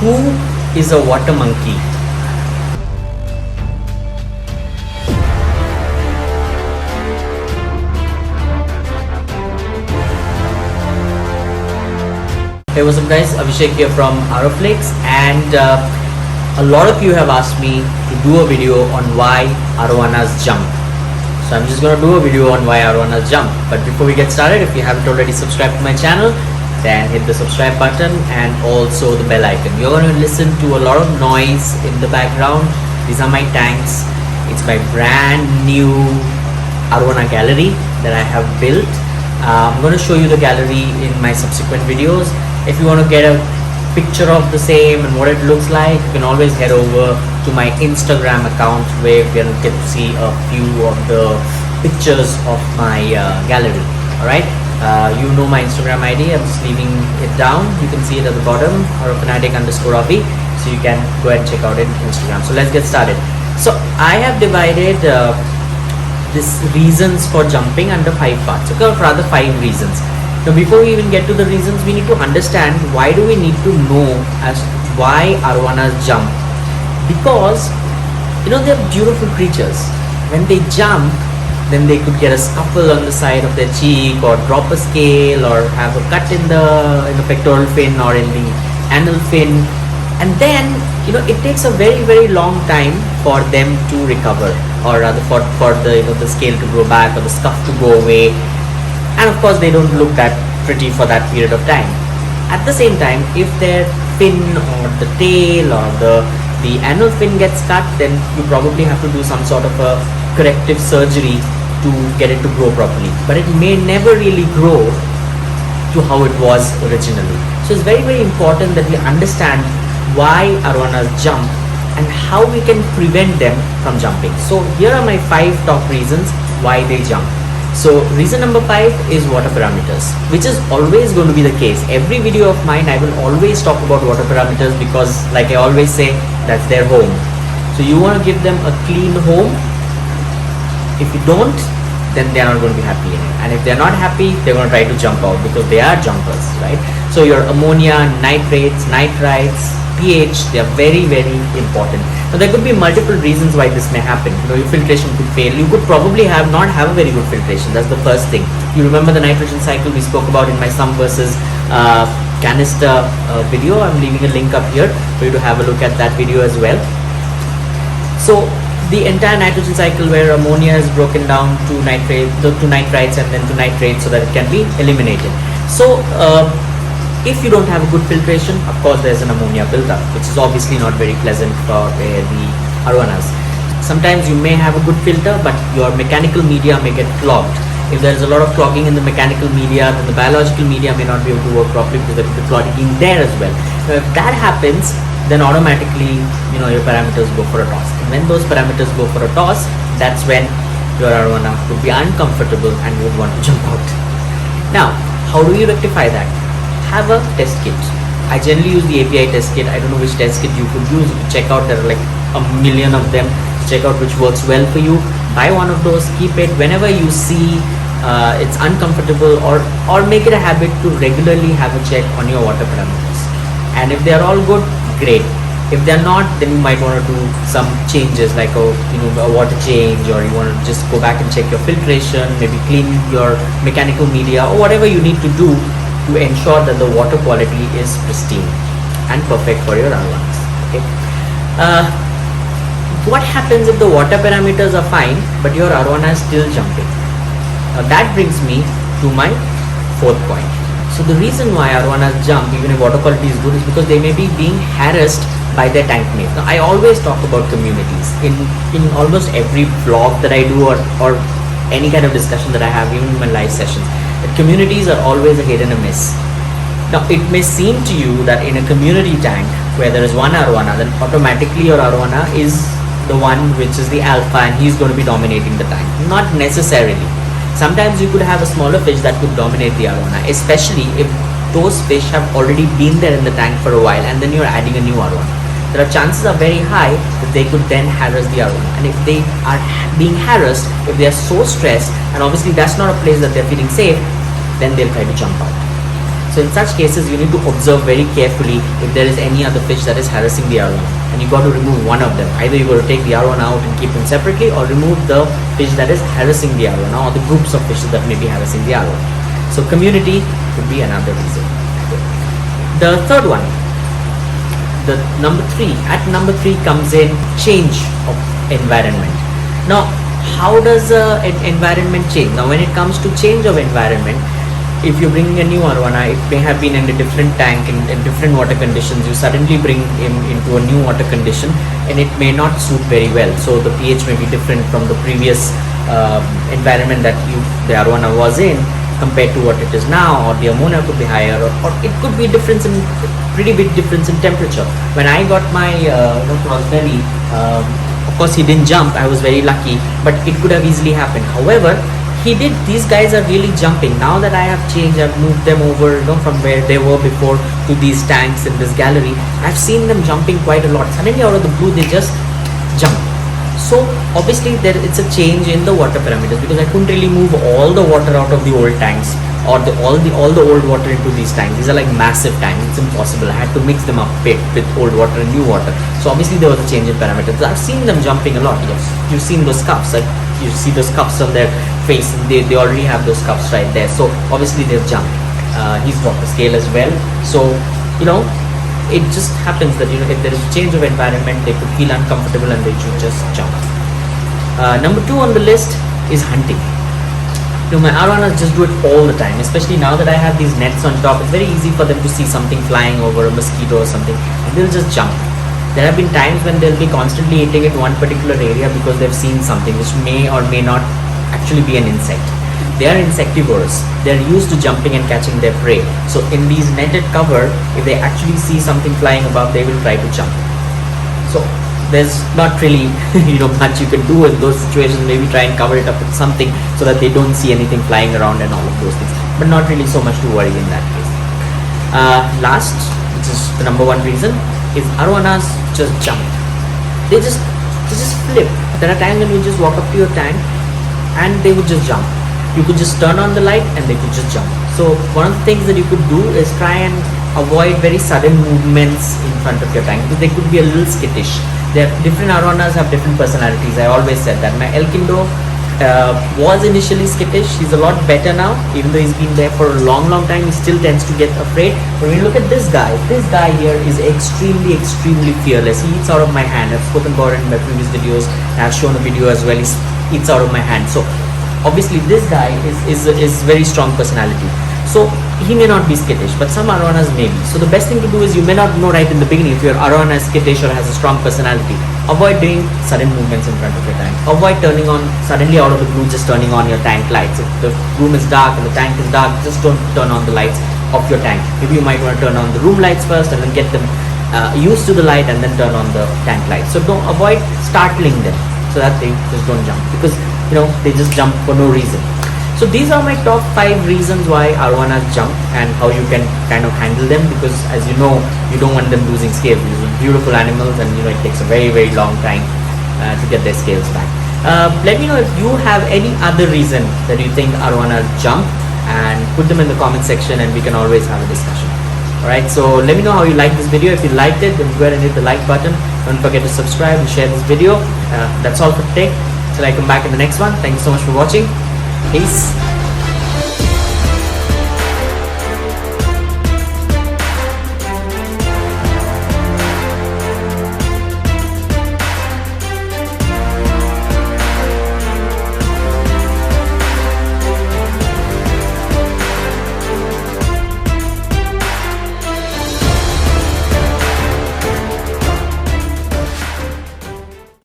Who is a water monkey? Hey, what's up guys, Abhishek here from Aroflix, and a lot of you have asked me to do a video on why Arowanas jump. So I'm just going to do a video on why Arowanas jump. But before we get started, if you haven't already subscribed to my channel, then hit the subscribe button and also the bell icon. You're going to listen to a lot of noise in the background. These are my tanks. It's my brand new Arowana gallery that I have built. I'm going to show you the gallery in my subsequent videos. If you want to get a picture of the same and what it looks like, you can always head over to my Instagram account where you can get to see a few of the pictures of my gallery. Alright, you know my Instagram ID. I'm just leaving it down. You can see it at the bottom, @fanatic_Abhi. So you can go ahead and check out it on Instagram. So let's get started. So I have divided this reasons for jumping under 5 parts, okay, or rather 5 reasons. Now before we even get to the reasons, we need to understand why do we need to know as why Arowanas jump. Because they're beautiful creatures. When they jump, then they could get a scuffle on the side of their cheek, or drop a scale, or have a cut in the pectoral fin or in the anal fin, and then it takes a very, very long time for them to recover, or rather for the scale to grow back or the scuff to go away. And of course they don't look that pretty for that period of time. At the same time, if their fin or the tail or the anal fin gets cut, then you probably have to do some sort of a corrective surgery to get it to grow properly. But it may never really grow to how it was originally. So it's very, very important that we understand why Arowanas jump and how we can prevent them from jumping. So here are my 5 top reasons why they jump. So reason number 5 is water parameters, which is always going to be the case. Every video of mine I will always talk about water parameters because, like I always say, that's their home. So you want to give them a clean home. If you don't, then they are not going to be happy in it. And if they are not happy, they're going to try to jump out because they are jumpers, right? So your ammonia, nitrates, nitrites, pH, they are very, very important. Now there could be multiple reasons why this may happen. Your filtration could fail. You could probably not have a very good filtration. That's the first thing. You remember the nitrogen cycle we spoke about in my sump versus canister video. I'm leaving a link up here for you to have a look at that video as well. So the entire nitrogen cycle where ammonia is broken down to nitrites and then to nitrates so that it can be eliminated. So if you don't have a good filtration, of course there's an ammonia buildup, which is obviously not very pleasant for the Arowanas. Sometimes you may have a good filter, but your mechanical media may get clogged. If there's a lot of clogging in the mechanical media, then the biological media may not be able to work properly because there could be clogging there as well. Now if that happens, then automatically your parameters go for a toss. And when those parameters go for a toss, that's when your Arowana would be uncomfortable and would want to jump out. Now, how do you rectify that? Have a test kit. I generally use the API test kit. I don't know which test kit you could use. You could check out, there are like a million of them. Check out which works well for you. Buy one of those, keep it. Whenever you see it's uncomfortable, or make it a habit to regularly have a check on your water parameters. And if they are all good, great. If they're not, then you might want to do some changes like a water change, or you want to just go back and check your filtration, maybe clean your mechanical media, or whatever you need to do to ensure that the water quality is pristine and perfect for your Arowanas. Okay. What happens if the water parameters are fine but your Arowana is still jumping? That brings me to my 4th point. So the reason why Arowanas jump even if water quality is good is because they may be being harassed by their tank mates. Now I always talk about communities in almost every vlog that I do, or any kind of discussion that I have, even in my live sessions. The communities are always a hit and a miss. Now it may seem to you that in a community tank where there is one Arowana, then automatically your Arowana is the one which is the alpha and he's going to be dominating the tank. Not necessarily. Sometimes you could have a smaller fish that could dominate the Arowana, especially if those fish have already been there in the tank for a while and then you're adding a new Arowana. There are chances are very high that they could then harass the Arowana, and if they are being harassed, if they are so stressed, and obviously that's not a place that they're feeling safe, then they'll try to jump out. So in such cases, you need to observe very carefully if there is any other fish that is harassing the arowana, and you got to remove one of them. Either you got to take the arowana out and keep them separately, or remove the fish that is harassing the arowana, or the groups of fishes that may be harassing the arowana. So community could be another reason. The third one, the number 3. At number 3 comes in change of environment. Now, how does an environment change? Now, when it comes to change of environment, if you're bringing a new arowana, it may have been in a different tank, in different water conditions. You suddenly bring him into a new water condition, and it may not suit very well. So the pH may be different from the previous environment that the arowana was in, compared to what it is now, or the ammonia could be higher, or it could be pretty big difference in temperature. When I got my crossbelly, of course he didn't jump. I was very lucky, but it could have easily happened. However, he did. These guys are really jumping. Now that I have changed, I've moved them over, from where they were before to these tanks in this gallery. I've seen them jumping quite a lot. Suddenly out of the blue, they just jump. So obviously it's a change in the water parameters, because I couldn't really move all the water out of the old tanks, or all the old water into these tanks. These are like massive tanks. It's impossible. I had to mix them up with old water and new water. So obviously there was a change in parameters. I've seen them jumping a lot. Yes, you've seen those cuffs. You see those cuffs on their face. They already have those cuffs right there. So obviously they've jumped. He's dropped the scale as well. So it just happens that if there is a change of environment, they could feel uncomfortable and they should just jump. Number 2 on the list is hunting. My arowanas just do it all the time, especially now that I have these nets on top. It's very easy for them to see something flying over, a mosquito or something, and they'll just jump. There have been times when they'll be constantly eating at one particular area because they've seen something which may or may not actually be an insect. They are insectivorous. They are used to jumping and catching their prey. So in these netted cover, if they actually see something flying above, they will try to jump. So there's not really much you can do in those situations. Maybe try and cover it up with something so that they don't see anything flying around and all of those things, but not really so much to worry in that case. Last, which is the number 1 reason, is arowanas just jump. They just flip. There are times when you just walk up to your tank and they would just jump. You could just turn on the light and they could just jump. So one of the things that you could do is try and avoid very sudden movements in front of your tank, because they could be a little skittish. Different arowanas have different personalities. I always said that. My Elkindo was initially skittish. He's a lot better now. Even though he's been there for a long time, he still tends to get afraid. But when you look at this guy here is extremely fearless. He eats out of my hand. I've spoken about it in my previous videos. I've shown a video as well. He eats out of my hand. So obviously this guy is very strong personality. So he may not be skittish, but some arowanas may be. So the best thing to do is, you may not know right in the beginning if your arowana is skittish or has a strong personality. Avoid doing sudden movements in front of your tank. Avoid turning on suddenly out of the blue, just turning on your tank lights. If the room is dark and the tank is dark, just don't turn on the lights of your tank. Maybe you might want to turn on the room lights first and then get them used to the light and then turn on the tank lights. So don't avoid startling them so that they just don't jump, because they just jump for no reason. So these are my top 5 reasons why arowanas jump and how you can kind of handle them, because as you know, you don't want them losing scales. These are beautiful animals, and it takes a very long time to get their scales back. Let me know if you have any other reason that you think arowanas jump, and put them in the comment section and we can always have a discussion. Alright, so let me know how you like this video. If you liked it, then go ahead and hit the like button. Don't forget to subscribe and share this video. That's all for today. Till I come back in the next one. Thank you so much for watching. Peace.